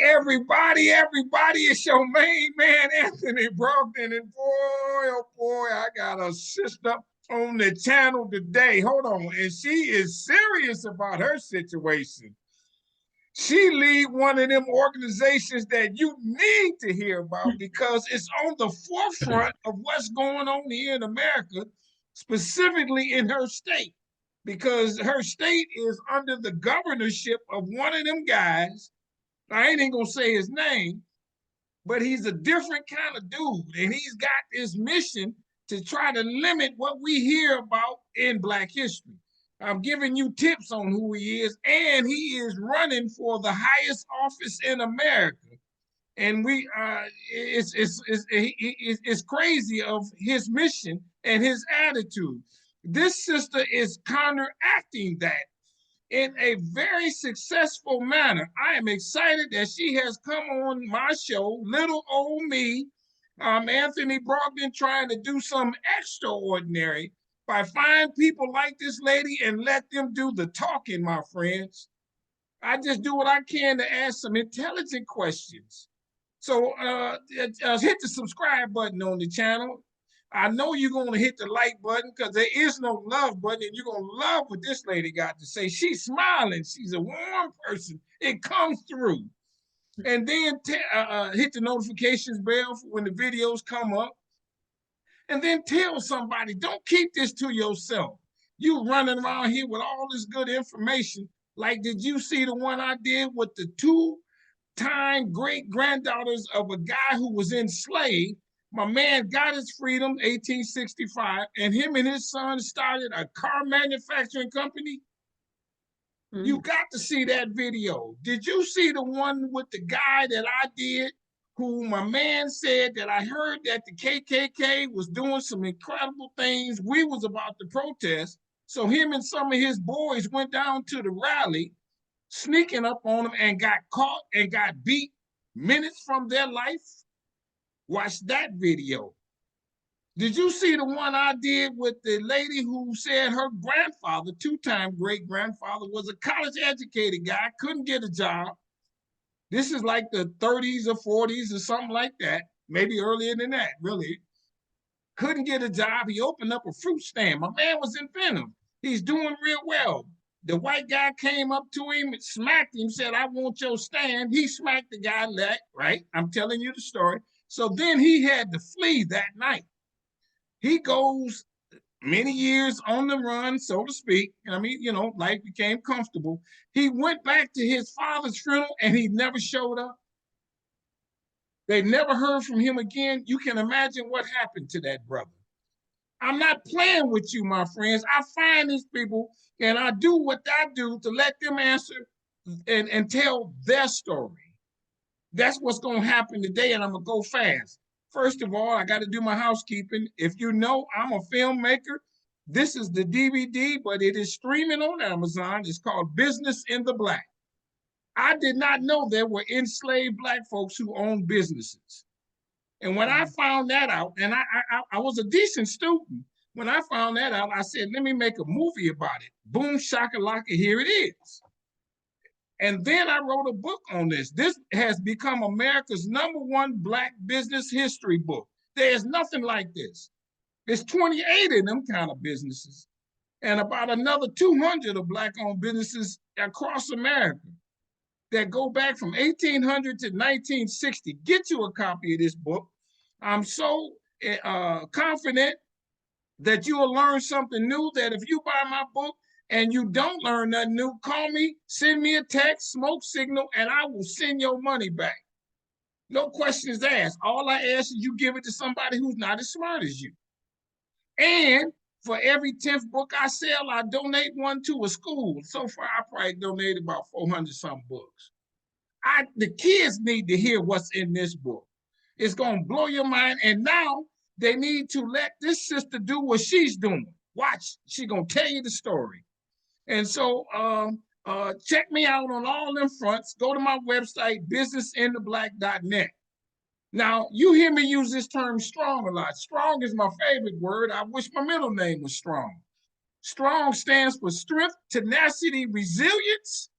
Everybody, it's your main man, Anthony Brogdon. And boy, oh boy, I got a sister on the channel today. Hold on. And she is serious about her situation. She lead one of them organizations that you need to hear about because it's on the forefront of what's going on here in America, specifically in her state, because her state is under the governorship of one of them guys. I ain't even gonna say his name, but he's a different kind of dude, and he's got this mission to try to limit what we hear about in Black history. I'm giving you tips on who he is, and he is running for the highest office in America. And it's crazy of his mission and his attitude. This sister is counteracting that in a very successful manner. I am excited that she has come on my show, Little Old Me. Anthony Brogdon trying to do something extraordinary by find people like this lady and let them do the talking, my friends. I just do what I can to ask some intelligent questions. So hit the subscribe button on the channel. I know you're going to hit the like button because there is no love button, and you're going to love what this lady got to say. She's smiling. She's a warm person. It comes through. And then hit the notifications bell for when the videos come up. And then tell somebody, don't keep this to yourself. You running around here with all this good information. Like, did you see the one I did with the two-time great-granddaughters of a guy who was enslaved? My man got his freedom, 1865, and him and his son started a car manufacturing company. You got to see that video. Did you see the one with the guy that I did, who my man said that I heard that the KKK was doing some incredible things? We was about to protest. So him and some of his boys went down to the rally, sneaking up on him, and got caught and got beat minutes from their life. Watch that video. Did you see the one I did with the lady who said her grandfather, two-time great-grandfather, was a college-educated guy, couldn't get a job? This is like the 30s or 40s or something like that, maybe earlier than that, really. Couldn't get a job. He opened up a fruit stand. My man was inventive. He's doing real well. The white guy came up to him, smacked him, said, "I want your stand." He smacked the guy, right? I'm telling you the story. So then he had to flee that night. He goes many years on the run, so to speak. I mean, life became comfortable. He went back to his father's funeral and he never showed up. They never heard from him again. You can imagine what happened to that brother. I'm not playing with you, my friends. I find these people and I do what I do to let them answer and tell their story. That's what's going to happen today, and I'm going to go fast. First of all, I got to do my housekeeping. If you know, I'm a filmmaker. This is the DVD, but it is streaming on Amazon. It's called Business in the Black. I did not know there were enslaved Black folks who owned businesses. And when I found that out, and I was a decent student, when I found that out, I said, let me make a movie about it. Boom, shakalaka, here it is. And then I wrote a book on this. This has become America's #1 Black business history book. There's nothing like this. There's 28 of them kind of businesses and about another 200 of Black-owned businesses across America that go back from 1800 to 1960. Get you a copy of this book. I'm so confident that you will learn something new, that if you buy my book, and you don't learn nothing new, call me, send me a text, smoke signal, and I will send your money back. No questions asked. All I ask is you give it to somebody who's not as smart as you. And for every 10th book I sell, I donate one to a school. So far, I probably donated about 400-something books. The kids need to hear what's in this book. It's going to blow your mind. And now they need to let this sister do what she's doing. Watch, she's going to tell you the story. And so check me out on all them fronts. Go to my website, businessintheblack.net. Now, you hear me use this term strong a lot. Strong is my favorite word. I wish my middle name was Strong. Strong stands for strength, tenacity, resilience,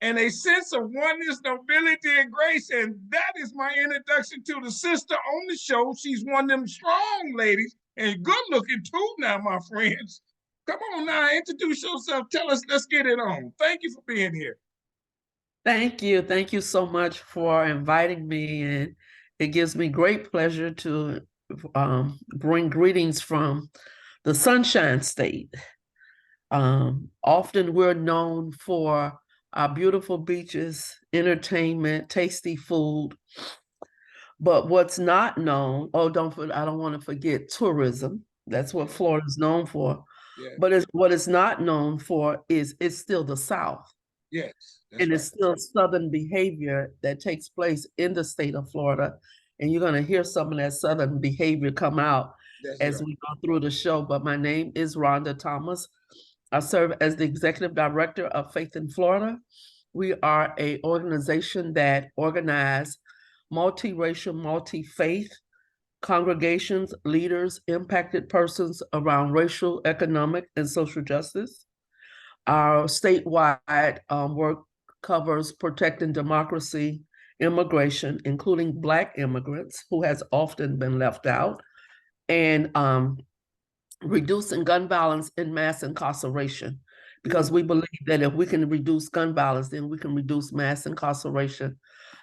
and a sense of oneness, nobility, and grace. And that is my introduction to the sister on the show. She's one of them strong ladies and good looking too now, my friends. Come on now, introduce yourself. Tell us, let's get it on. Thank you for being here. Thank you. Thank you so much for inviting me. And it gives me great pleasure to bring greetings from the Sunshine State. Often we're known for our beautiful beaches, entertainment, tasty food. But what's not known, I don't want to forget tourism. That's what Florida is known for. Yeah. But what it's not known for is it's still the South. Yes, and it's still Southern behavior that takes place in the state of Florida. And you're going to hear some of that Southern behavior come out as we go through the show. But my name is Rhonda Thomas. I serve as the Executive Director of Faith in Florida. We are an organization that organizes multiracial, multi-faith congregations, leaders, impacted persons around racial, economic, and social justice. Our statewide work covers protecting democracy, immigration, including Black immigrants who has often been left out, and reducing gun violence and mass incarceration. Because we believe that if we can reduce gun violence, then we can reduce mass incarceration.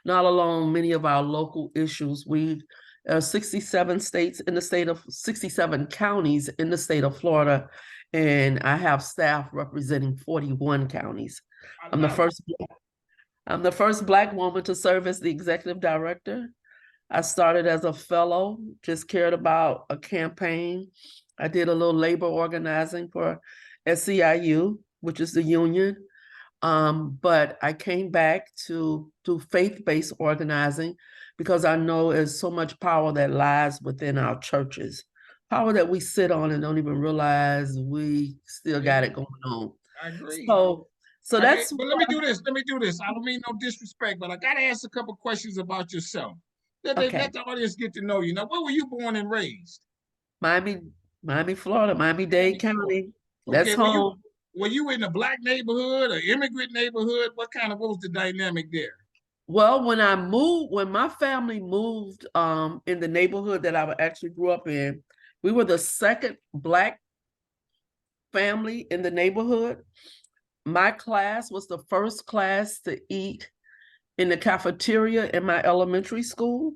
Not alone many of our local issues. We are 67 states in the state of 67 counties in the state of Florida, and I have staff representing 41 counties. I'm the first Black woman to serve as the executive director. I started as a fellow, just cared about a campaign. I did a little labor organizing for SEIU, which is the union. But I came back to do faith-based organizing because I know there's so much power that lies within our churches. Power that we sit on and don't even realize we still got it going on. I agree. So that's. But let me do this. I don't mean no disrespect, but I got to ask a couple questions about yourself. Let the audience get to know you. Now, where were you born and raised? Miami, Florida, Miami-Dade County. That's home. Were you in a Black neighborhood, an immigrant neighborhood? What was the dynamic there? Well, when my family moved in the neighborhood that I actually grew up in, we were the second Black family in the neighborhood. My class was the first class to eat in the cafeteria in my elementary school.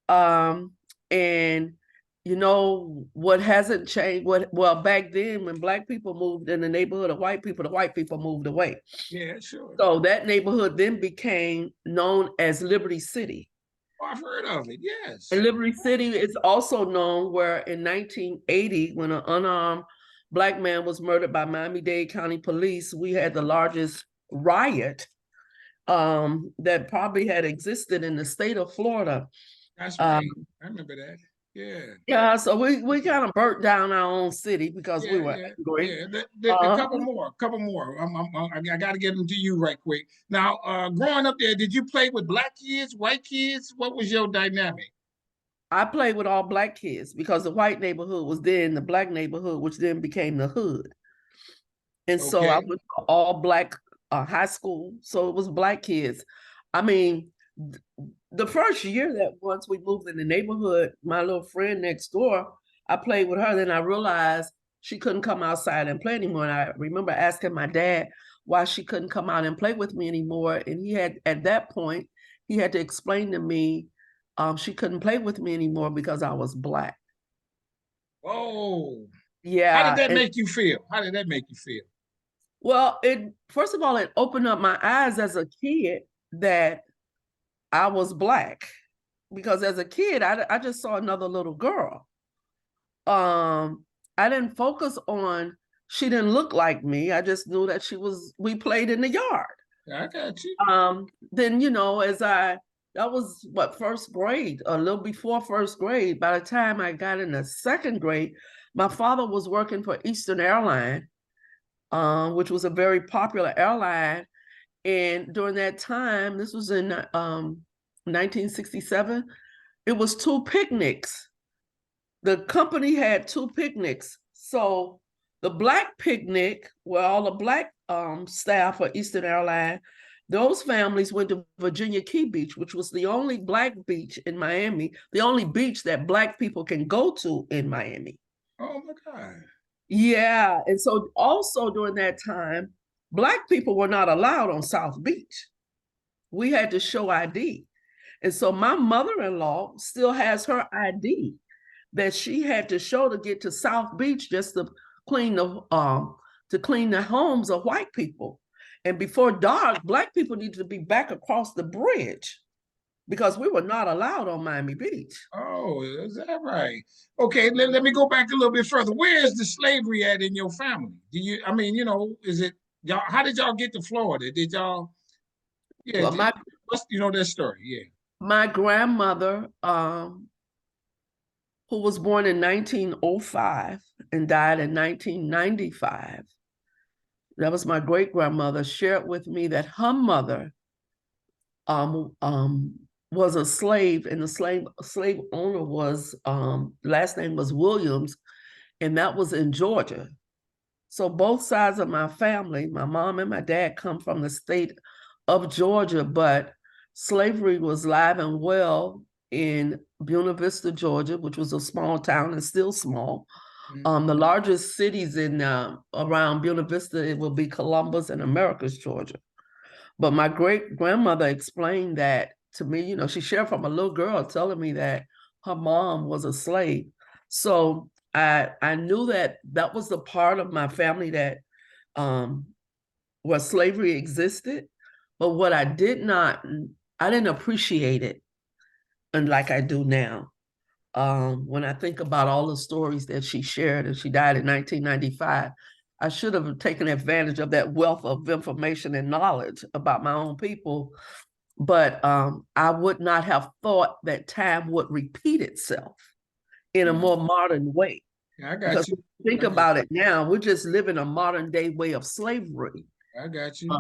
And you know what hasn't changed? Back then when Black people moved in the neighborhood of white people, the white people moved away. Yeah, sure. So that neighborhood then became known as Liberty City. Oh, I've heard of it, yes. And Liberty City is also known where in 1980, when an unarmed Black man was murdered by Miami-Dade County Police, we had the largest riot that probably had existed in the state of Florida. That's right. I remember that. Yeah. Yeah, so we kind of burnt down our own city because we were angry. Yeah, a couple more. I got to get into you right quick. Now, growing up there, did you play with Black kids, white kids? What was your dynamic? I played with all Black kids because the white neighborhood was then the Black neighborhood, which then became the hood. And so I went to all Black high school, so it was Black kids. I mean, the first year that once we moved in the neighborhood, my little friend next door, I played with her. Then I realized she couldn't come outside and play anymore. And I remember asking my dad why she couldn't come out and play with me anymore. And at that point, he had to explain to me she couldn't play with me anymore because I was Black. Oh. Yeah. How did that make you feel? Well, first of all, it opened up my eyes as a kid that I was Black, because as a kid, I just saw another little girl. I didn't focus on, she didn't look like me. I just knew that we played in the yard. I got you. Then, that was first grade, a little before first grade. By the time I got in the second grade, my father was working for Eastern Airline, which was a very popular airline. And during that time, this was in 1967, it was 2 picnics. The company had 2 picnics. So the Black picnic, where all the Black staff for Eastern Airlines. Those families went to Virginia Key Beach, which was the only Black beach in Miami, the only beach that Black people can go to in Miami. Oh my God. Yeah. And so also during that time, Black people were not allowed on South Beach. We had to show ID. And so my mother-in-law still has her ID that she had to show to get to South Beach just to clean the homes of white people. And before dark, Black people needed to be back across the bridge because we were not allowed on Miami Beach. Oh, is that right? Okay, let me go back a little bit further. Where is the slavery at in your family? I mean, is it y'all? How did y'all get to Florida? Did y'all? Yeah, Well, what's that story? Yeah. My grandmother, who was born in 1905 and died in 1995, that was my great grandmother, shared with me that her mother was a slave, and the slave owner was last name was Williams, and that was in Georgia. So both sides of my family, my mom and my dad, come from the state of Georgia, but slavery was live and well in Buena Vista, Georgia, which was a small town and still small. The largest cities in around Buena Vista, it will be Columbus and Americus, Georgia. But my great grandmother explained that to me. She shared from a little girl telling me that her mom was a slave. So I knew that was the part of my family that where slavery existed. But what I didn't appreciate it, and like I do now. When I think about all the stories that she shared, and she died in 1995, I should have taken advantage of that wealth of information and knowledge about my own people. But I would not have thought that time would repeat itself in a more modern way. Yeah, I got you. Think about it now, we're just living a modern day way of slavery. I got you.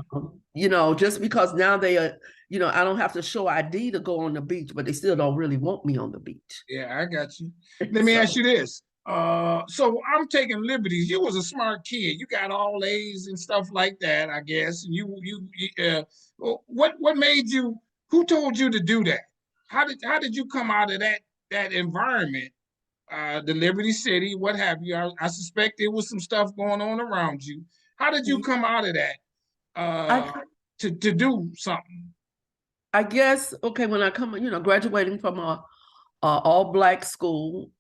Just because now they are, I don't have to show ID to go on the beach, but they still don't really want me on the beach. Yeah, I got you. Let me ask you this. So I'm taking liberties. You was a smart kid. You got all A's and stuff like that, I guess. What made you? Who told you to do that? How did you come out of that environment? The Liberty City, what have you? I suspect there was some stuff going on around you. How did you come out of that to do something? I guess, okay, when I come, graduating from a all Black school,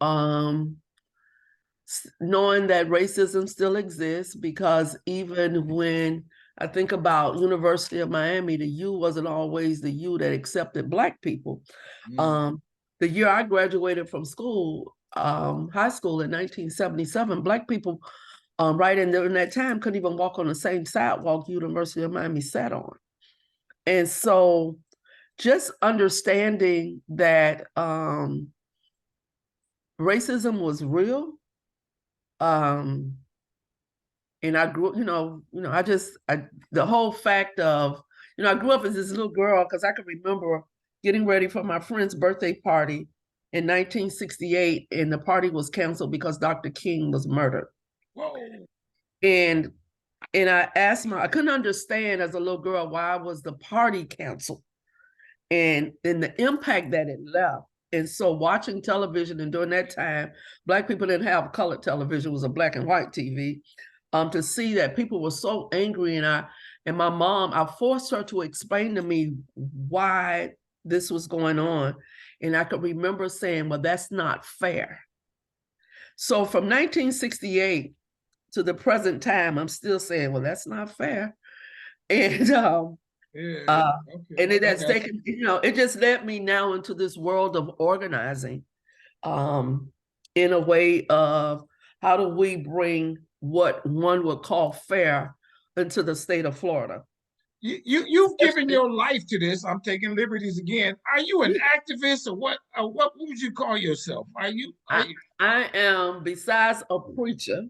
knowing that racism still exists, because even when I think about University of Miami, the U wasn't always the U that accepted Black people. The year I graduated from school, high school in 1977, Black people right during that time couldn't even walk on the same sidewalk University of Miami sat on. And so just understanding that racism was real. And I grew, the whole fact of, I grew up as this little girl because I could remember getting ready for my friend's birthday party in 1968, and the party was canceled because Dr. King was murdered. Whoa. And I couldn't understand as a little girl why was the party canceled, and the impact that it left. And so watching television, and during that time, Black people didn't have colored television, it was a black and white TV. To see that people were so angry, and my mom, I forced her to explain to me why this was going on. And I could remember saying, well, that's not fair. So from 1968 to the present time, I'm still saying, well, that's not fair. And and it has taken, it just led me now into this world of organizing, in a way of how do we bring what one would call fair into the state of Florida. You've given your life to this. I'm taking liberties again. Are you an activist, or what? What would you call yourself? I am, besides a preacher,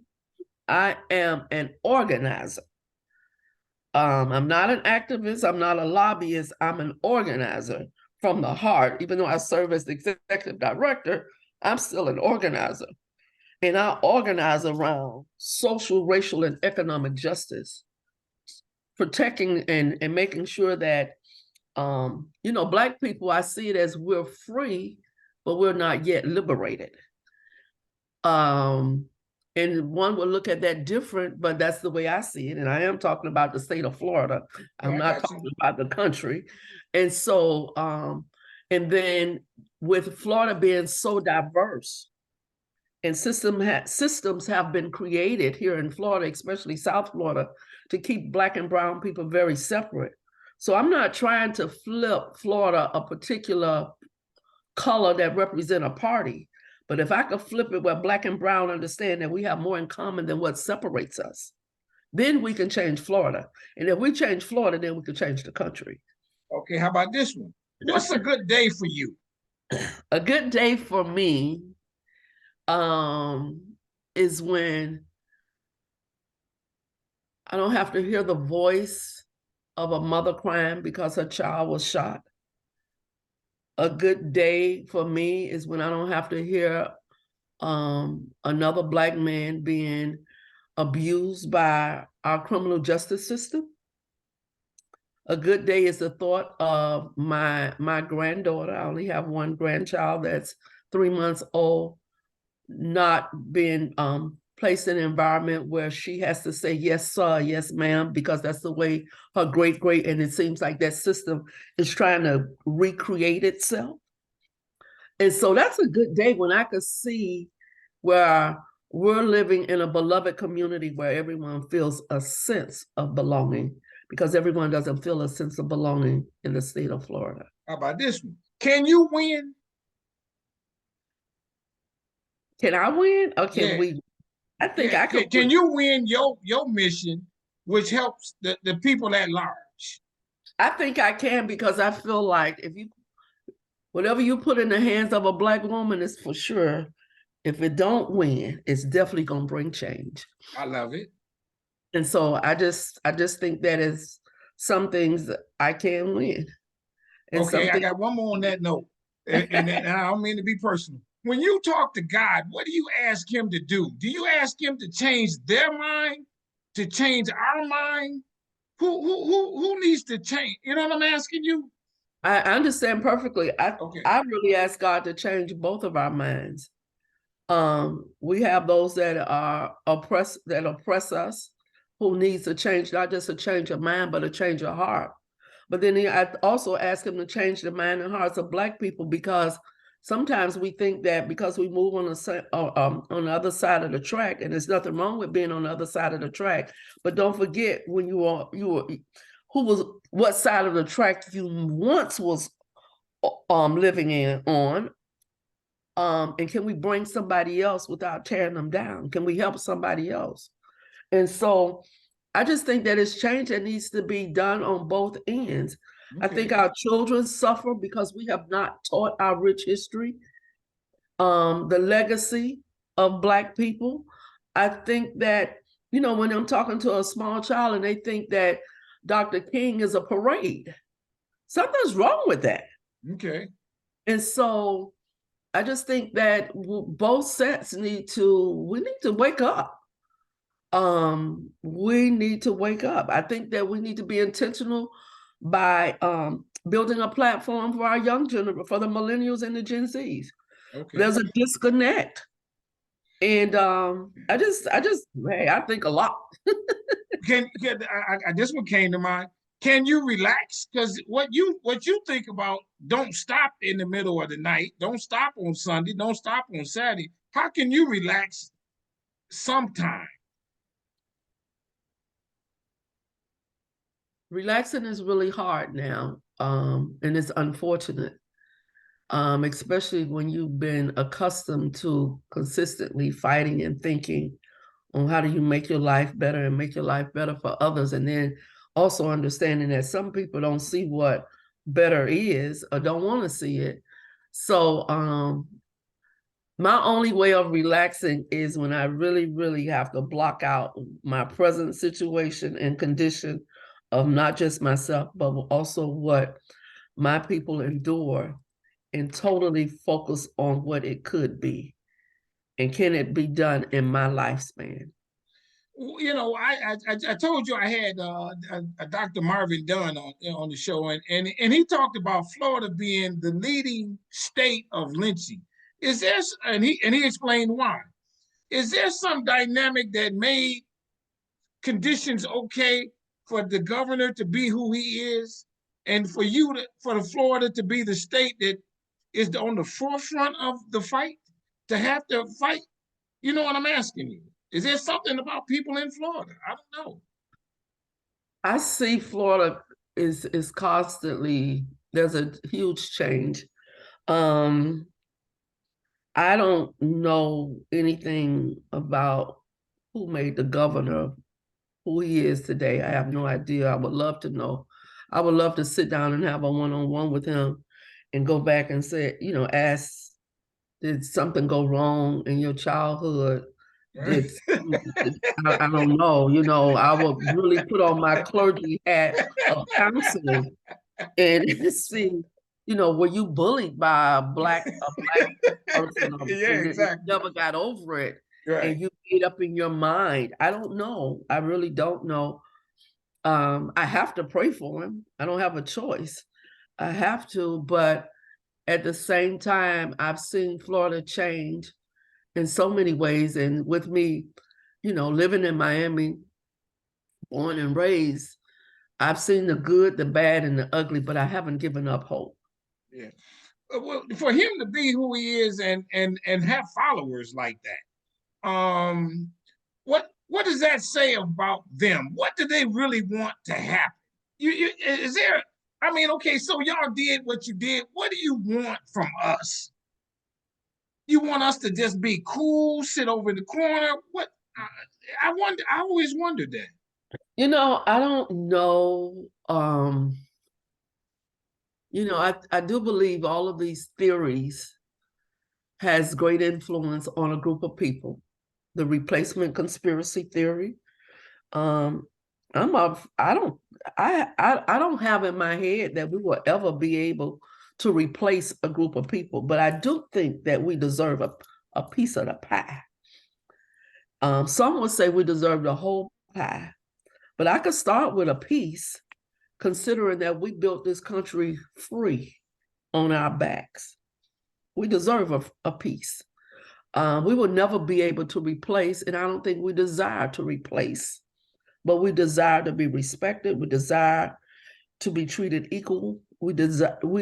I am an organizer. I'm not an activist. I'm not a lobbyist. I'm an organizer from the heart. Even though I serve as the executive director, I'm still an organizer. And I organize around social, racial, and economic justice. protecting and making sure that, you know, Black people, I see it as we're free, but we're not yet liberated. And one will look at that different, but that's the way I see it. And I am talking about the state of Florida. I'm not talking about the country. And so, and then with Florida being so diverse, and systems have been created here in Florida, especially South Florida, to keep Black and brown people very separate. So I'm not trying to flip Florida a particular color that represent a party. But if I could flip it where Black and brown understand that we have more in common than what separates us, then we can change Florida. And if we change Florida, then we can change the country. Okay, how about this one? What's a good day for you? A good day for me is when I don't have to hear the voice of a mother crying because her child was shot. A good day for me is when I don't have to hear another Black man being abused by our criminal justice system. A good day is the thought of my granddaughter. I only have one grandchild that's 3 months old, not being placed in an environment where she has to say, yes, sir, yes, ma'am, because that's the way her great, and it seems like that system is trying to recreate itself. And so that's a good day when I could see where we're living in a beloved community where everyone feels a sense of belonging, because everyone doesn't feel a sense of belonging in the state of Florida. How about this one? Can you win? Can I win? Or can we? I think I could. Can you win your mission, which helps the people at large? I think I can, because I feel like whatever you put in the hands of a Black woman is for sure. If it don't win, it's definitely gonna bring change. I love it. And so I just think that is some things I can win. And okay, I got one more on that note, and I don't mean to be personal. When you talk to God, what do you ask him to do? Do you ask him to change their mind, to change our mind? Who needs to change? You know what I'm asking you? I understand perfectly. I really ask God to change both of our minds. We have those that are oppress us, who needs a change, not just a change of mind, but a change of heart. But then I also ask him to change the mind and hearts of Black people, because sometimes we think that because we move on the other side of the track, and there's nothing wrong with being on the other side of the track, but don't forget when what side of the track you once was living on. And can we bring somebody else without tearing them down? Can we help somebody else? And so I just think that it's change that needs to be done on both ends. Okay. I think our children suffer because we have not taught our rich history, the legacy of Black people. I think that, you know, when I'm talking to a small child and they think that Dr. King is a parade, something's wrong with that. Okay. And so I just think that both sets we need to wake up. We need to wake up. I think that we need to be intentional by building a platform for our young generation, for the millennials and the Gen Zs. Okay. There's a disconnect. And I think a lot. This one came to mind. Can you relax? Because what you think about, don't stop in the middle of the night. Don't stop on Sunday. Don't stop on Saturday. How can you relax sometime? Relaxing is really hard now, and it's unfortunate, especially when you've been accustomed to consistently fighting and thinking on how do you make your life better and make your life better for others, and then also understanding that some people don't see what better is or don't want to see it. So my only way of relaxing is when I really, really have to block out my present situation and condition of not just myself, but also what my people endure, and totally focus on what it could be. And can it be done in my lifespan? You know, I told you I had a Dr. Marvin Dunn on the show, and he talked about Florida being the leading state of lynching. Is there, and he explained why. Is there some dynamic that made conditions okay for the governor to be who he is, and for the Florida to be the state that is on the forefront of the fight, to have to fight? You know what I'm asking you? Is there something about people in Florida? I don't know. I see Florida is constantly, there's a huge change. I don't know anything about who made the governor who he is today. I have no idea. I would love to know. I would love to sit down and have a one-on-one with him and go back and say, ask, did something go wrong in your childhood? Did I don't know. I would really put on my clergy hat of counseling and see, were you bullied by a black person Yeah, and you exactly. never got over it, Right. and you made up in your mind? I don't know. I really don't know. I have to pray for him. I don't have a choice. I have to, but at the same time, I've seen Florida change in so many ways. And with me, living in Miami, born and raised, I've seen the good, the bad, and the ugly, but I haven't given up hope. Yeah. Well, for him to be who he is and have followers like that, what does that say about them? What do they really want to happen? Is there? I mean, okay, so y'all did what you did. What do you want from us? You want us to just be cool, sit over in the corner? What? I wonder. I always wondered that. I don't know. I do believe all of these theories has great influence on a group of people. The replacement conspiracy theory. I don't have in my head that we will ever be able to replace a group of people, but I do think that we deserve a piece of the pie. Some would say we deserve the whole pie, but I could start with a piece, considering that we built this country free on our backs. We deserve a piece. We will never be able to replace, and I don't think we desire to replace, but we desire to be respected. We desire to be treated equal. We deserve that.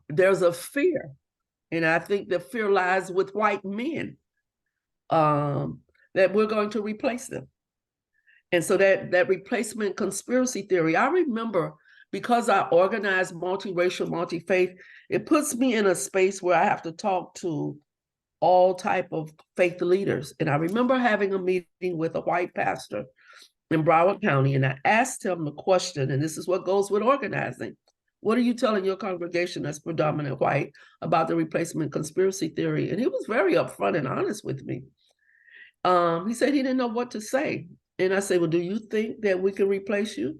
There's a fear, and I think the fear lies with white men, that we're going to replace them. And so that replacement conspiracy theory, I remember, because I organize multiracial, multi-faith, it puts me in a space where I have to talk to all type of faith leaders. And I remember having a meeting with a white pastor in Broward County, and I asked him the question, and this is what goes with organizing. What are you telling your congregation that's predominant white about the replacement conspiracy theory? And he was very upfront and honest with me. He said he didn't know what to say. And I said, well, do you think that we can replace you?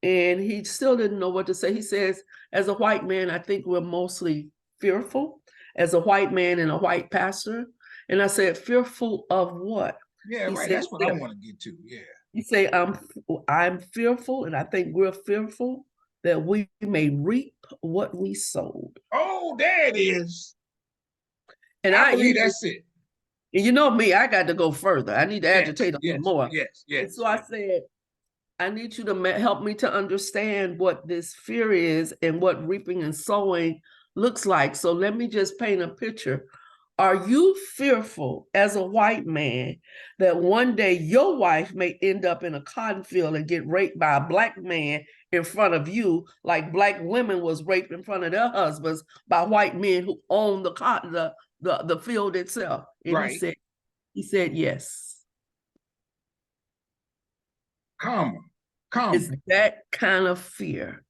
And he still didn't know what to say. He says, as a white man, I think we're mostly fearful, as a white man and a white pastor. And I said, fearful of what? Yeah, right. That's what I want to get to. Yeah. He said, I'm fearful, and I think we're fearful that we may reap what we sowed. Oh, there it is. And I believe that's it. And you know me, I got to go further. I need to agitate a little more. Yes. And so I said, I need you to help me to understand what this fear is and what reaping and sowing looks like. So let me just paint a picture. Are you fearful as a white man that one day your wife may end up in a cotton field and get raped by a black man in front of you, like black women was raped in front of their husbands by white men who own the cotton, the field itself? And right. He said yes. Come. It's that kind of fear.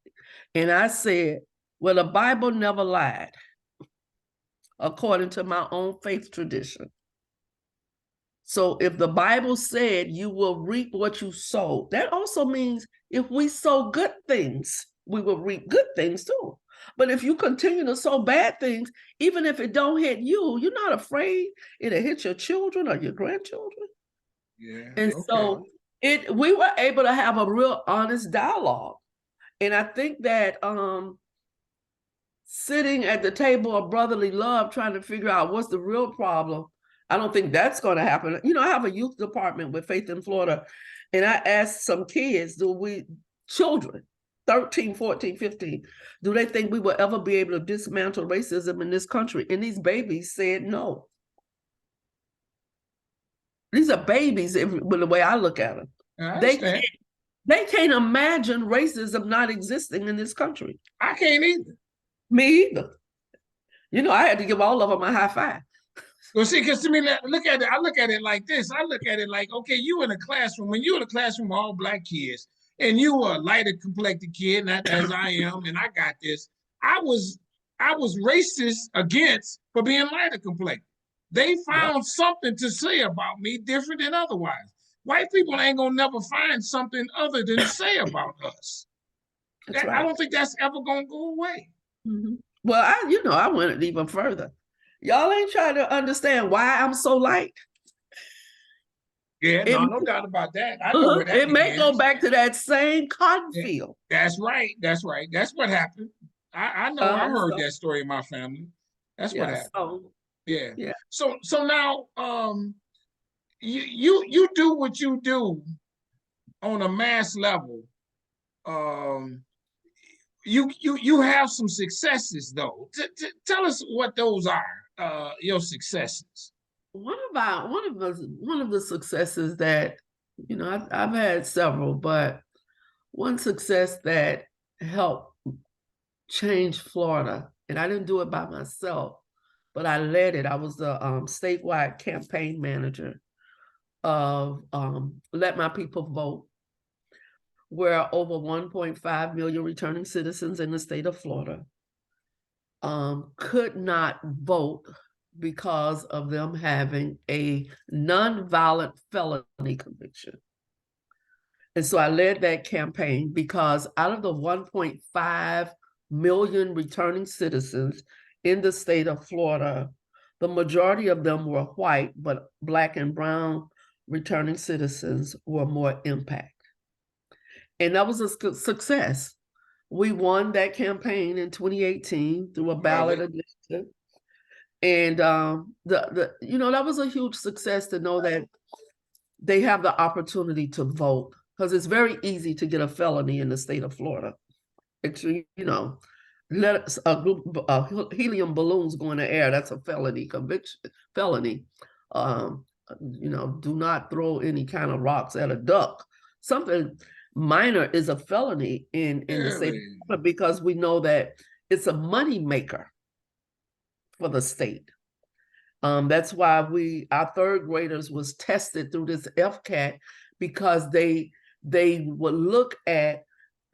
And I said, well, the Bible never lied, according to my own faith tradition. So if the Bible said you will reap what you sow, that also means if we sow good things, we will reap good things too. But if you continue to sow bad things, even if it don't hit you, you're not afraid it'll hit your children or your grandchildren. Yeah. And Okay. so we were able to have a real honest dialogue. And I think that sitting at the table of brotherly love, trying to figure out what's the real problem, I don't think that's going to happen. You know, I have a youth department with Faith in Florida, and I asked some kids, children, 13, 14, 15, do they think we will ever be able to dismantle racism in this country? And these babies said no. These are babies, with the way I look at them. They can't imagine racism not existing in this country. I can't either. Me either. You know, I had to give all of them a high five. Well, see, because to me, look at it. I look at it like this. I look at it like, okay, you in a classroom. When you're in a classroom with all black kids, and you were a lighter complected kid, not as I am, and I got this. I was racist against for being lighter complected. They found something to say about me different than otherwise. White people ain't gonna never find something other than to say about us. Right. I don't think that's ever gonna go away. Mm-hmm. Well, I went even further. Y'all ain't trying to understand why I'm so light. Yeah, no doubt about that. I know where that it may go back to that same cotton field. That's right. That's right. That's what happened. I know. I heard that story in my family. That's what happened. So, yeah. So now, you do what you do on a mass level. You have some successes though. Tell us what those are. Your successes. One of the successes that I've had several, but one success that helped change Florida, and I didn't do it by myself, but I led it. I was the statewide campaign manager of Let My People Vote, where over 1.5 million returning citizens in the state of Florida could not vote because of them having a nonviolent felony conviction. And so I led that campaign because out of the 1.5 million returning citizens in the state of Florida, the majority of them were white, but Black and brown returning citizens were more impacted. And that was a success. We won that campaign in 2018 through a ballot initiative. And that was a huge success to know that they have the opportunity to vote, because it's very easy to get a felony in the state of Florida. Actually, let a group of helium balloons go in the air, that's a felony conviction. Felony. Do not throw any kind of rocks at a duck. Something minor is a felony in the state of Florida, because we know that it's a money maker for the state. That's why our third graders was tested through this FCAT, because they would look at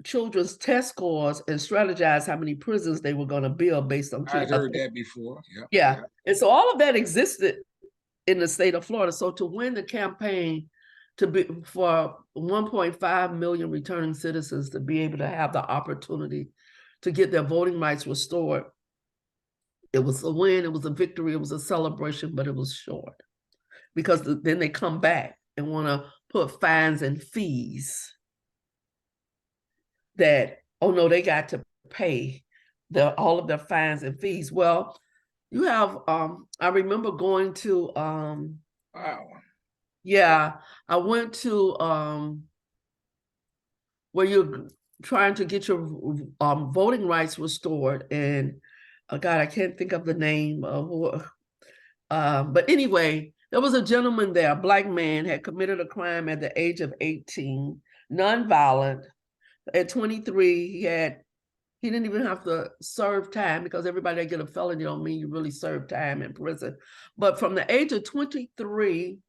children's test scores and strategize how many prisons they were going to build based on. I've heard that before. Yeah. And so all of that existed in the state of Florida. So to win the campaign for 1.5 million returning citizens to be able to have the opportunity to get their voting rights restored, it was a win, it was a victory, it was a celebration, but it was short, because then they come back and want to put fines and fees that, oh no, they got to pay all of their fines and fees. Well, you have, I remember going to, yeah, I went to where you're trying to get your voting rights restored, and God, I can't think of the name but anyway, there was a gentleman there, a Black man, had committed a crime at the age of 18, nonviolent. At 23, he didn't even have to serve time, because everybody that get a felony don't mean you really serve time in prison. But from the age of 23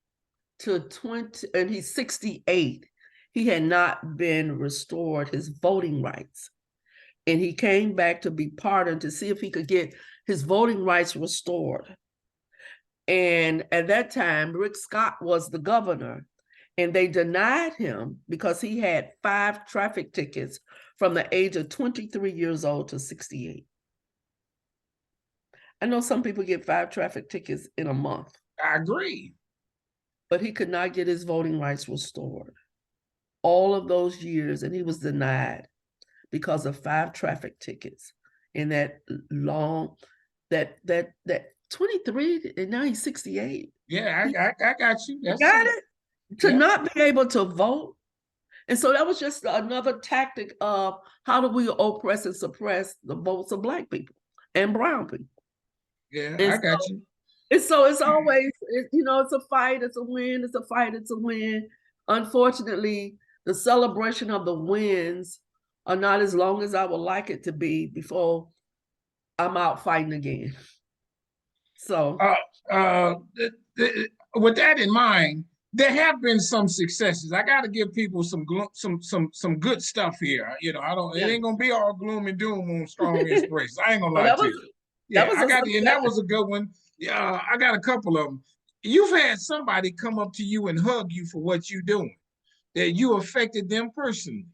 to 20, and he's 68, he had not been restored his voting rights. And he came back to be pardoned to see if he could get his voting rights restored. And at that time, Rick Scott was the governor, And they denied him because he had 5 traffic tickets from the age of 23 years old to 68. I know some people get 5 traffic tickets in a month. I agree. But he could not get his voting rights restored. All of those years, and he was denied because of 5 traffic tickets in that long, that 23, and now he's 68. Yeah, I got you. That's got it? To not be able to vote. And so that was just another tactic of how do we oppress and suppress the votes of Black people and brown people. Yeah, I got you. And so it's always, it's a fight, it's a win, it's a fight, it's a win. Unfortunately, the celebration of the wins are not as long as I would like it to be before I'm out fighting again. So, with that in mind, there have been some successes. I got to give people some good stuff here. It ain't gonna be all gloom and doom on Strong Inspirations. I ain't gonna lie to you. Yeah, and that was a good one. Yeah, I got a couple of them. You've had somebody come up to you and hug you for what you're doing, that you affected them personally.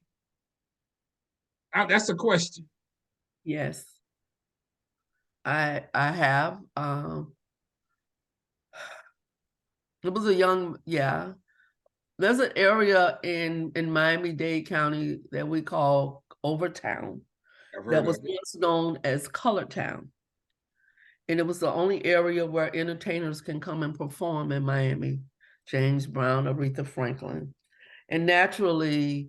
That's a question. Yes, I have. It was there's an area in Miami-Dade County that we call Overtown that was once known as Colored Town. And it was the only area where entertainers can come and perform in Miami. James Brown, Aretha Franklin. And naturally,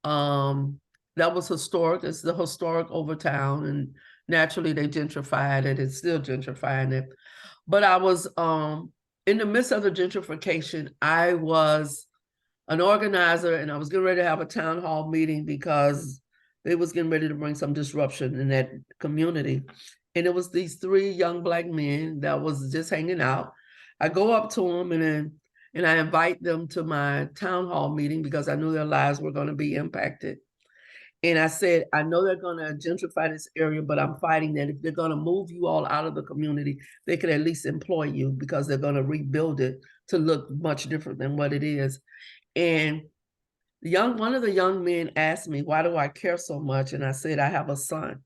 that was historic. It's the historic Overtown. And naturally, they gentrified it. It's still gentrifying it. But I was, in the midst of the gentrification, I was an organizer, and I was getting ready to have a town hall meeting because they was getting ready to bring some disruption in that community. And it was these 3 young Black men that was just hanging out. I go up to them and I invite them to my town hall meeting because I knew their lives were going to be impacted. And I said, I know they're going to gentrify this area, but I'm fighting that if they're going to move you all out of the community, they could at least employ you because they're going to rebuild it to look much different than what it is. And one of the young men asked me, why do I care so much? And I said, I have a son.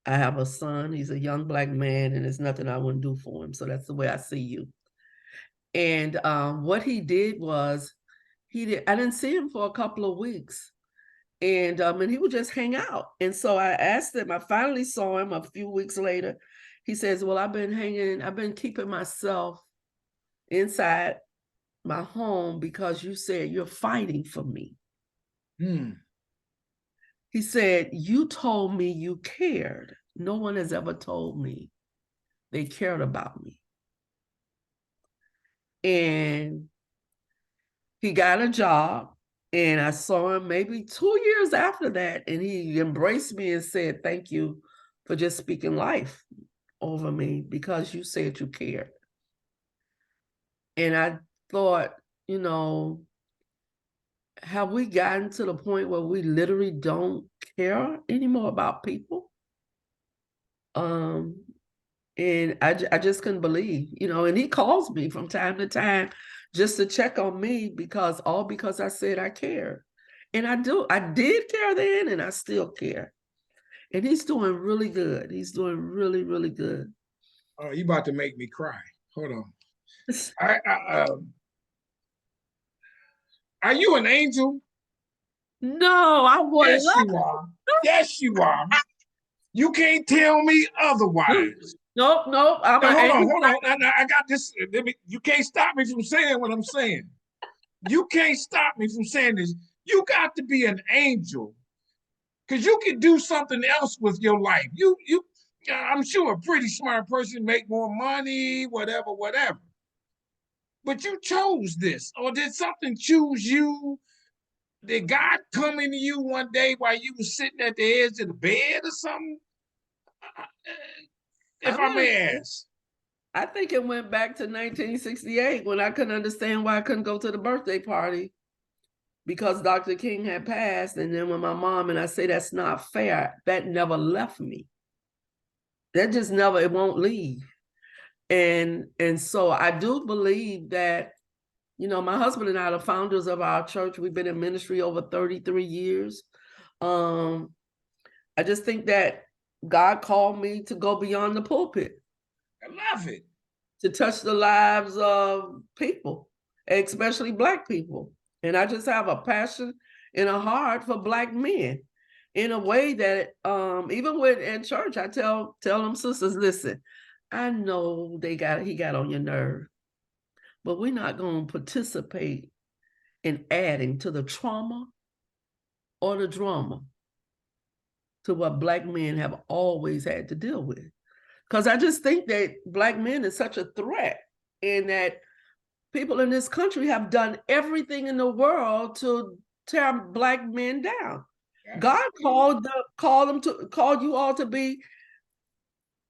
I have a son. He's a young Black man, and there's nothing I wouldn't do for him. So that's the way I see you. And what he did was, I didn't see him for a couple of weeks. And he would just hang out. And so I asked him, I finally saw him a few weeks later. He says, well, I've been keeping myself inside my home because you said you're fighting for me. He said, you told me you cared. No one has ever told me they cared about me. And he got a job, and I saw him maybe 2 years after that, and he embraced me and said, thank you for just speaking life over me because you said you cared. And I thought, have we gotten to the point where we literally don't care anymore about people? And I just couldn't believe, and he calls me from time to time just to check on me because I said I cared. And I did care then, and I still care. And he's doing really good. He's doing really, really good. Oh, you about to make me cry. Hold on. Are you an angel? No, I was. Yes, you are. Yes, you are. You can't tell me otherwise. Nope. Hold on. I got this. You can't stop me from saying what I'm saying. You can't stop me from saying this. You got to be an angel, because you can do something else with your life. I'm sure a pretty smart person make more money, whatever. But you chose this, or did something choose you? Did God come into you one day while you were sitting at the edge of the bed or something? If I may ask. I think it went back to 1968 when I couldn't understand why I couldn't go to the birthday party because Dr. King had passed. And then when my mom, and I say that's not fair, that never left me. That just never, it won't leave. And so I do believe that You know, my husband and I are the founders of our church. We've been in ministry over 33 years. I just think that God called me to go beyond the pulpit. I love it. To touch the lives of people, especially Black people. And I just have a passion and a heart for Black men in a way that even with in church, I tell them sisters, listen, I know he got on your nerve, but we're not going to participate in adding to the trauma or the drama to what Black men have always had to deal with. Because I just think that Black men is such a threat, and that people in this country have done everything in the world to tear Black men down. God called you all to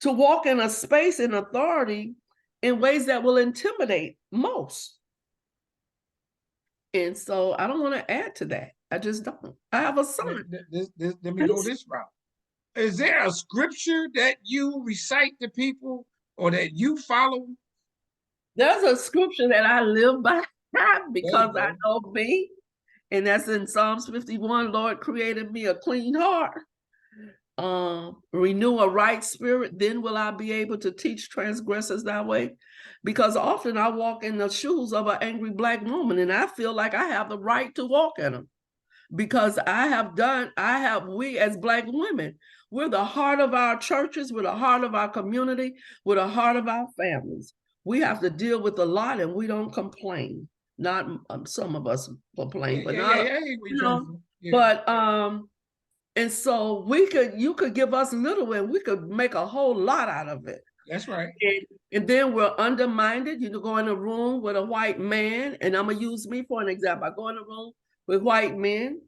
walk in a space in authority in ways that will intimidate most. And so I don't want to add to that. I just don't. I have a son. Let me go this route. Is there a scripture that you recite to people or that you follow? There's a scripture that I live by because I know me. And that's in Psalms 51, Lord created me a clean heart. Renew a right spirit, then will I be able to teach transgressors that way. Because often I walk in the shoes of an angry Black woman, and I feel like I have the right to walk in them. Because we as Black women, we're the heart of our churches, we're the heart of our community, we're the heart of our families. We have to deal with a lot, and we don't complain. Not some of us complain, but and so you could give us little, and we could make a whole lot out of it. That's right. And then we're undermined. You go in a room with a white man, and I'm gonna use me for an example. I go in a room with white men,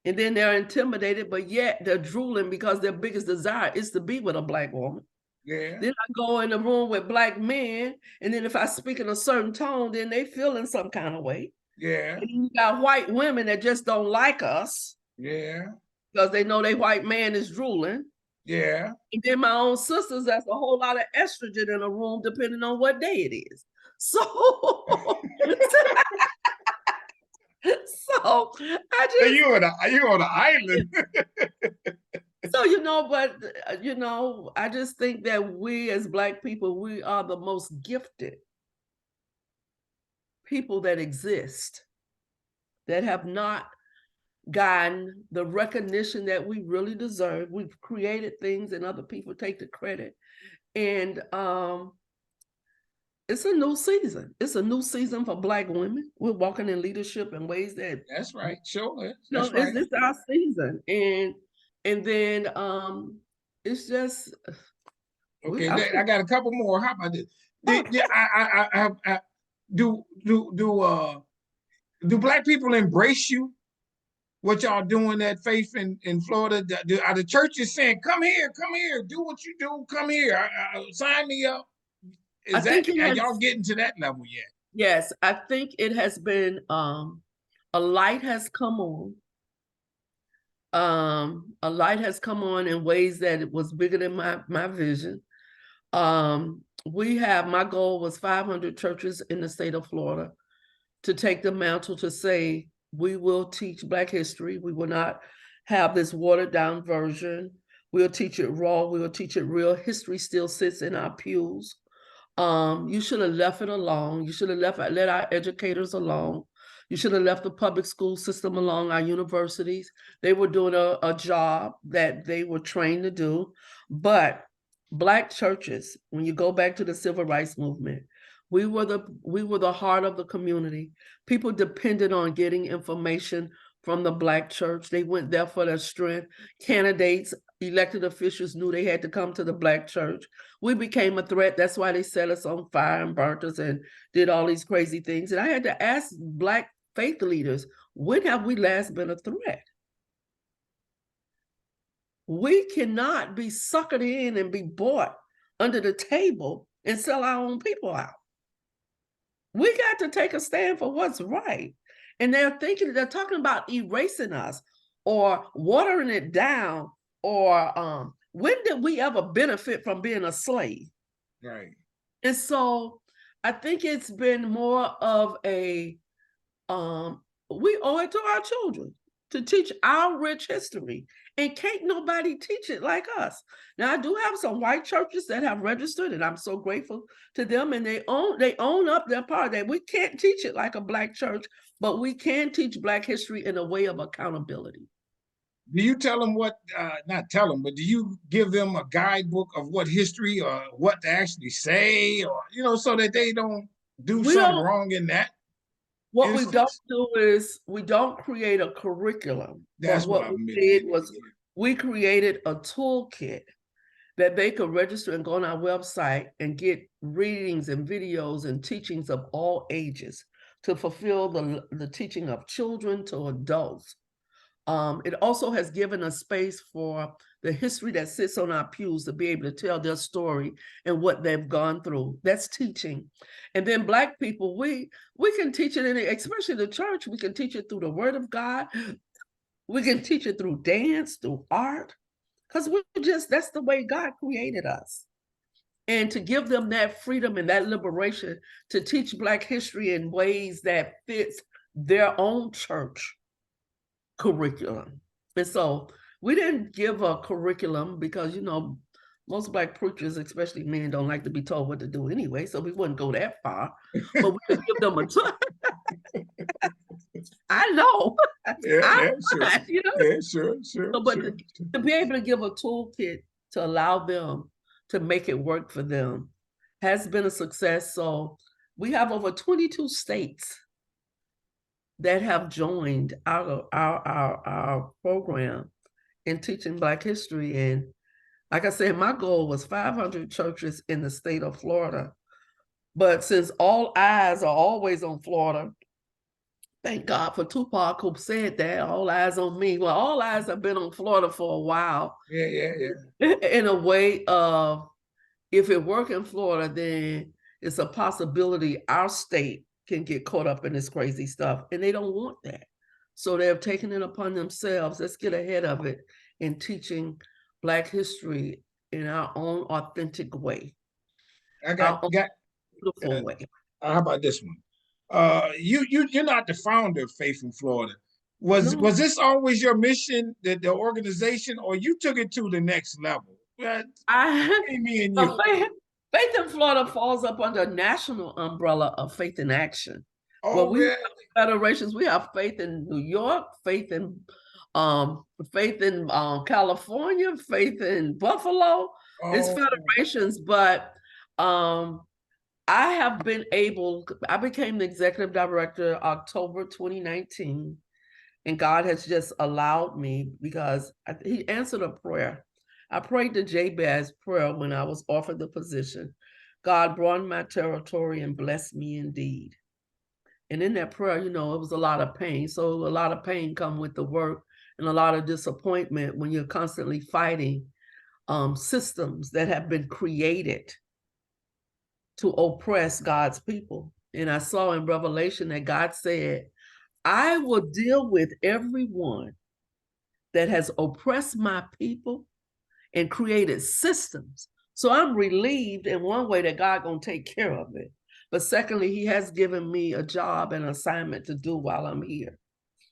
and then they're intimidated, but yet they're drooling because their biggest desire is to be with a Black woman. Yeah. Then I go in a room with Black men, and then if I speak in a certain tone, then they feel in some kind of way. Yeah. And you got white women that just don't like us. Yeah. Because they know their white man is drooling. Yeah. And then my own sisters, that's a whole lot of estrogen in a room, depending on what day it is. So, you on an island. So, I just think that we as Black people, we are the most gifted people that exist, that have not gotten the recognition that we really deserve. We've created things and other people take the credit. And it's a new season. It's a new season for Black women. We're walking in leadership in ways that... That's right. Sure. That's right. It's our season. And then it's just... Okay, I got a couple more. How about this? Do Black people embrace you? What y'all doing at Faith in Florida? Are the churches saying, come here, do what you do, come here, sign me up? Are y'all getting to that level yet? Yes, I think it has been, a light has come on. A light has come on in ways that it was bigger than my vision. My goal was 500 churches in the state of Florida to take the mantle to say, we will teach Black history. We will not have this watered down version. We'll teach it raw. We will teach it real. History still sits in our pews. You should have left it alone. You should have let our educators alone. You should have left the public school system alone, our universities. They were doing a job that they were trained to do. But Black churches, when you go back to the civil rights movement, we were the heart of the community. People depended on getting information from the Black church. They went there for their strength. Candidates, elected officials knew they had to come to the Black church. We became a threat. That's why they set us on fire and burnt us and did all these crazy things. And I had to ask Black faith leaders, when have we last been a threat? We cannot be suckered in and be bought under the table and sell our own people out. We got to take a stand for what's right. And they're talking about erasing us or watering it down, or when did we ever benefit from being a slave? Right. And so I think it's been more of a We owe it to our children to teach our rich history. And can't nobody teach it like us. Now, I do have some white churches that have registered, and I'm so grateful to them. And they own up their part that we can't teach it like a Black church, but we can teach Black history in a way of accountability. Do you tell them what, not tell them, but do you give them a guidebook of what history or what to actually say, or, so that they don't do something wrong in that? What we don't do is we don't create a curriculum. That's but what we did was we created a toolkit that they could register and go on our website and get readings and videos and teachings of all ages to fulfill the teaching of children to adults. It also has given a space for the history that sits on our pews to be able to tell their story and what they've gone through. That's teaching. And then Black people, we can teach it, especially the church, we can teach it through the Word of God. We can teach it through dance, through art, because that's the way God created us. And to give them that freedom and that liberation to teach Black history in ways that fits their own church curriculum. And so we didn't give a curriculum because, most Black preachers, especially men, don't like to be told what to do anyway. So we wouldn't go that far, but we could give them a I know. Yeah, sure. Yeah, sure. So, but to be able to give a toolkit to allow them to make it work for them has been a success. So we have over 22 states that have joined our program in teaching Black history. And like I said, my goal was 500 churches in the state of Florida. But since all eyes are always on Florida, thank God for Tupac, who said that, all eyes on me. Well, all eyes have been on Florida for a while. Yeah. In a way of, if it works in Florida, then it's a possibility our state can get caught up in this crazy stuff, and they don't want that. So they've taken it upon themselves. Let's get ahead of it in teaching Black history in our own authentic way. Beautiful way. How about this one? You're not the founder of Faith in Florida. Was this always your mission, the organization, or you took it to the next level? Me and you. Faith in Florida falls up under a national umbrella of Faith in Action. Oh, we have federations. We have Faith in New York, Faith in California, Faith in Buffalo. It's federations, but I became the executive director October 2019, and God has just allowed me, because he answered a prayer. I prayed the Jabez prayer when I was offered the position. God broadened my territory and blessed me indeed. And in that prayer, it was a lot of pain. So a lot of pain come with the work, and a lot of disappointment when you're constantly fighting systems that have been created to oppress God's people. And I saw in Revelation that God said, I will deal with everyone that has oppressed my people and created systems. So I'm relieved in one way that God gonna take care of it. But secondly, he has given me a job and assignment to do while I'm here,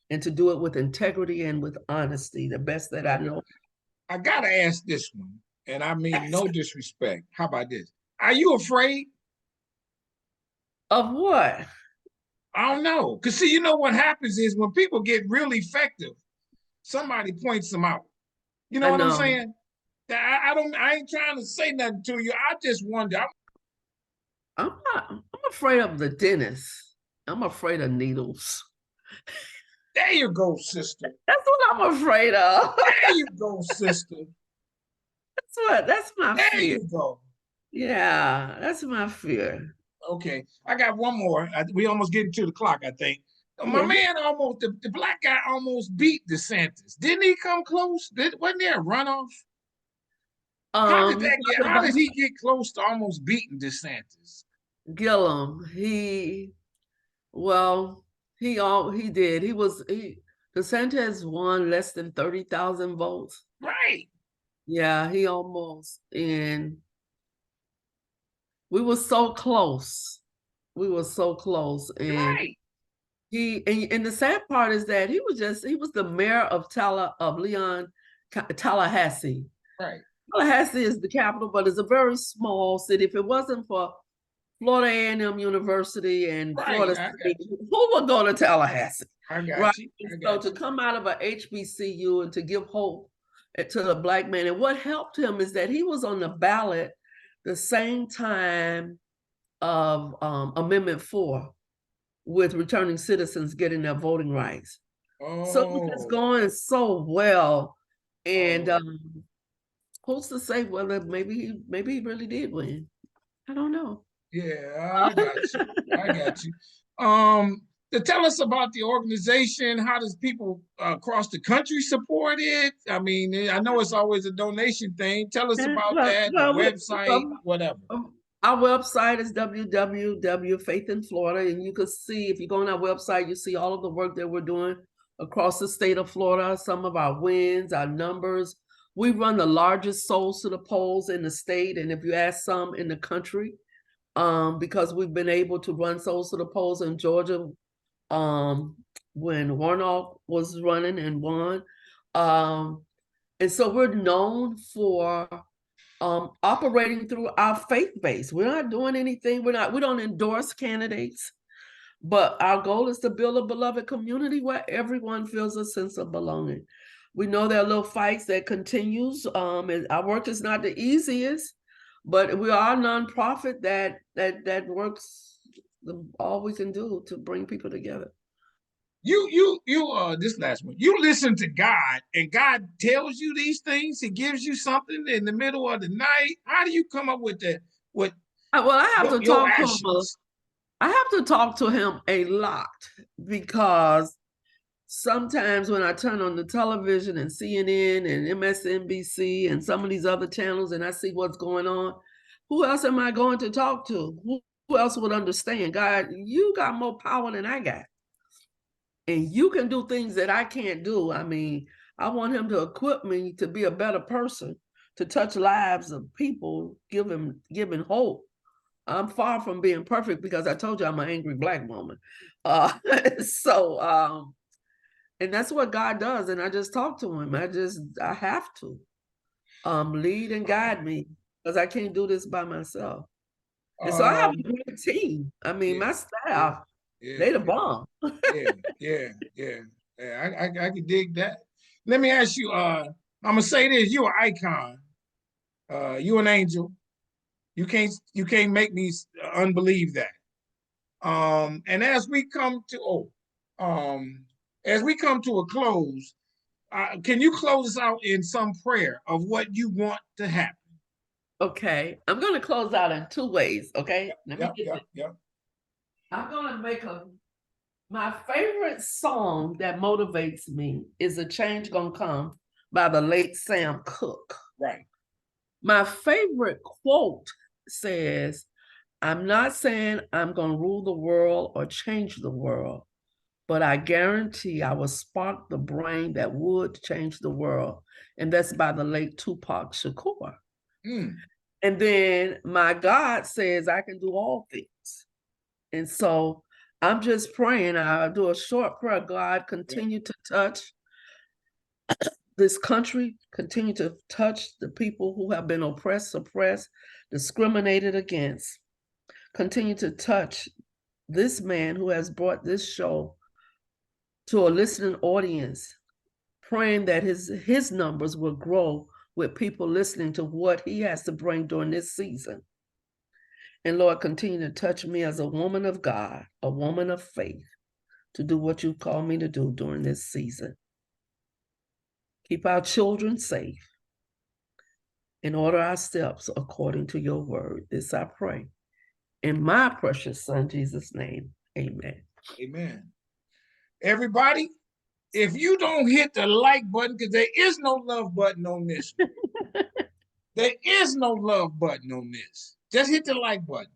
and to do it with integrity and with honesty, the best that I know. I gotta ask this one, and I mean no disrespect. How about this? Are you afraid? Of what? I don't know. Because see, what happens is when people get really effective, somebody points them out. You know what I'm saying? I ain't trying to say nothing to you. I just wonder. I'm afraid of the dentist. I'm afraid of needles. There you go, sister. That's what I'm afraid of. There you go, sister. That's my fear. There you go. Yeah, that's my fear. Okay, I got one more. We almost getting to the clock, I think. My man the black guy almost beat DeSantis. Didn't he come close? Wasn't there a runoff? How did he get close to almost beating DeSantis? Gillum, he did. DeSantis won less than 30,000 votes. Right. Yeah, he almost, and we were so close. And right. And the sad part is that he was the mayor of Tallahassee. Right. Tallahassee is the capital, but it's a very small city. If it wasn't for Florida A&M University and Right. Florida State, who would go to Tallahassee? I got Right. you. So to come out of a HBCU and to give hope to the Black man, and what helped him is that he was on the ballot the same time of Amendment 4 with returning citizens getting their voting rights. So it was just going so well. And who's to say whether maybe he really did win? I don't know. Yeah, I got you. I got you. To tell us about the organization, how does people across the country support it? I mean, I know it's always a donation thing. Tell us about that, the website, whatever. Our website is www.Faith in Florida, and you can see, if you go on our website, you see all of the work that we're doing across the state of Florida, some of our wins, our numbers. We run the largest souls to the polls in the state, and if you ask some in the country, because we've been able to run souls to the polls in Georgia when Warnock was running and won. And so we're known for operating through our faith base. We're not doing anything. We don't endorse candidates, but our goal is to build a beloved community where everyone feels a sense of belonging. We know there are little fights that continues. And our work is not the easiest, but we are a nonprofit that works all we can do to bring people together. This last one, you listen to God and God tells you these things. He gives you something in the middle of the night. How do you come up with that? I have to talk to him. I have to talk to him a lot, because sometimes when I turn on the television and CNN and MSNBC and some of these other channels and I see what's going on, who else am I going to talk to? Who else would understand? God, you got more power than I got. And you can do things that I can't do. I mean, I want him to equip me to be a better person, to touch lives of people, giving hope. I'm far from being perfect, because I told you I'm an angry Black woman. And that's what God does. And I just talk to him. I have to lead and guide me, because I can't do this by myself. And so I have a great team. I mean, my staff, they the bomb. Yeah. I can dig that. Let me ask you, I'm gonna say this, you're an icon. You're an angel. You can't make me unbelieve that. And as we come to a close, can you close us out in some prayer of what you want to happen? Okay, I'm going to close out in two ways. Okay, Yep. I'm going to make my favorite song that motivates me is "A Change Gonna Come" by the late Sam Cooke. Right. My favorite quote says, "I'm not saying I'm going to rule the world or change the world, but I guarantee I will spark the brain that would change the world." And that's by the late Tupac Shakur. And then my God says I can do all things. And so I'm just praying. I'll do a short prayer. God, continue to touch this country, continue to touch the people who have been oppressed, suppressed, discriminated against. Continue to touch this man who has brought this show to a listening audience, praying that his numbers will grow with people listening to what he has to bring during this season. And Lord, continue to touch me as a woman of God, a woman of faith, to do what you call me to do during this season. Keep our children safe and order our steps according to your word. This I pray. In my precious son, Jesus' name, amen. Amen. Everybody, if you don't hit the like button, because there is no love button on this. There is no love button on this. Just hit the like button.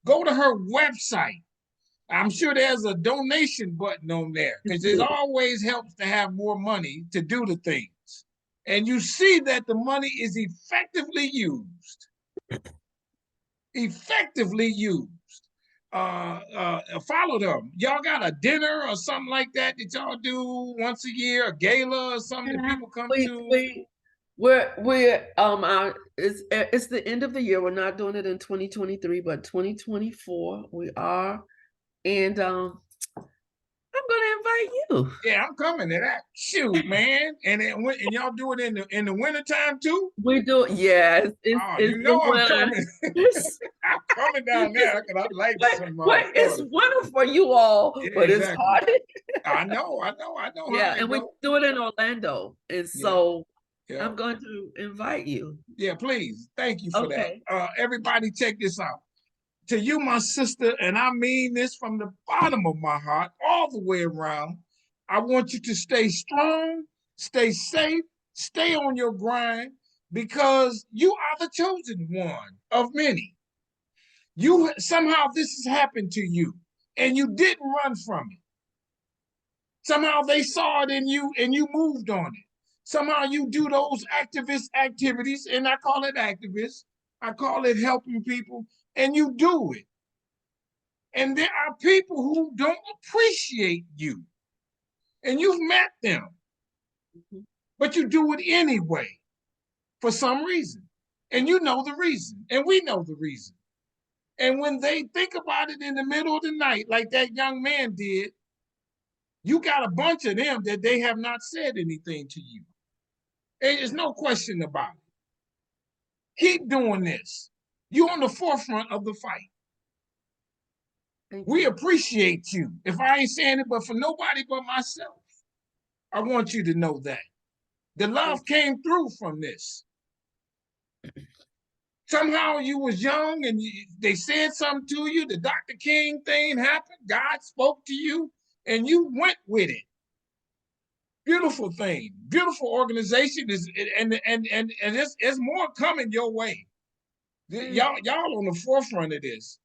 Go to her website. I'm sure there's a donation button on there, because it always helps to have more money to do the things. And you see that the money is effectively used. Effectively used. follow them. Y'all got a dinner or something like that y'all do once a year, a gala or something that people come to? We're it's the end of the year. We're not doing it in 2023, but 2024 we are. And I'm gonna invite you. Yeah, I'm coming to that. Shoot, man. And y'all do it in the wintertime too? We do, yes. It's You the know I'm winter. coming. I'm coming down there because I like some it's winter for you all, yeah, but exactly. it's hot. I know Yeah, how and we do it in Orlando. And so yeah. I'm going to invite you. Yeah, please. Thank you for Okay. that. Everybody check this out. To you, my sister, and I mean this from the bottom of my heart, all the way around, I want you to stay strong, stay safe, stay on your grind, because you are the chosen one of many. You somehow this has happened to you, and you didn't run from it. Somehow they saw it in you, and you moved on it. Somehow you do those activist activities, and I call it activists. I call it helping people, and you do it. And there are people who don't appreciate you. And you've met them. But you do it anyway for some reason. And you know the reason. And we know the reason. And when they think about it in the middle of the night, like that young man did, you got a bunch of them that they have not said anything to you. And there's no question about it. Keep doing this. You're on the forefront of the fight. We appreciate you. If I ain't saying it, but for nobody but myself, I want you to know that. The love came through from this. Somehow you was young and they said something to you. The Dr. King thing happened. God spoke to you and you went with it. Beautiful thing. Beautiful organization is and it's more coming your way. Y'all on the forefront of this.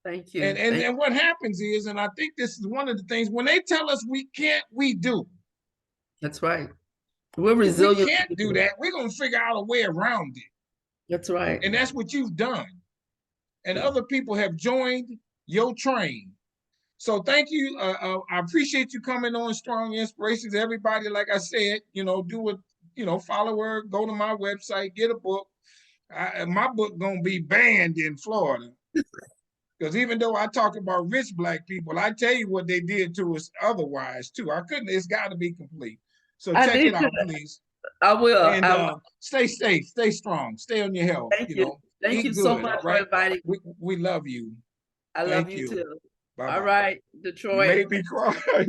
Thank you. And what happens is, and I think this is one of the things, when they tell us we can't, we do. That's right. We're resilient. We can't do that. We're going to figure out a way around it. That's right. And that's what you've done. And other people have joined your train. So thank you. I appreciate you coming on Strong Inspirations. Everybody, like I said, do it, follow her, go to my website, get a book. My book going to be banned in Florida. Because even though I talk about rich Black people, I tell you what they did to us otherwise too. It's got to be complete. So check it out, please. I will. And stay safe, stay strong, stay on your health. Thank you. Thank you so much for inviting me. We love you. I love you too. Bye-bye. All right, Detroit. You made me cry.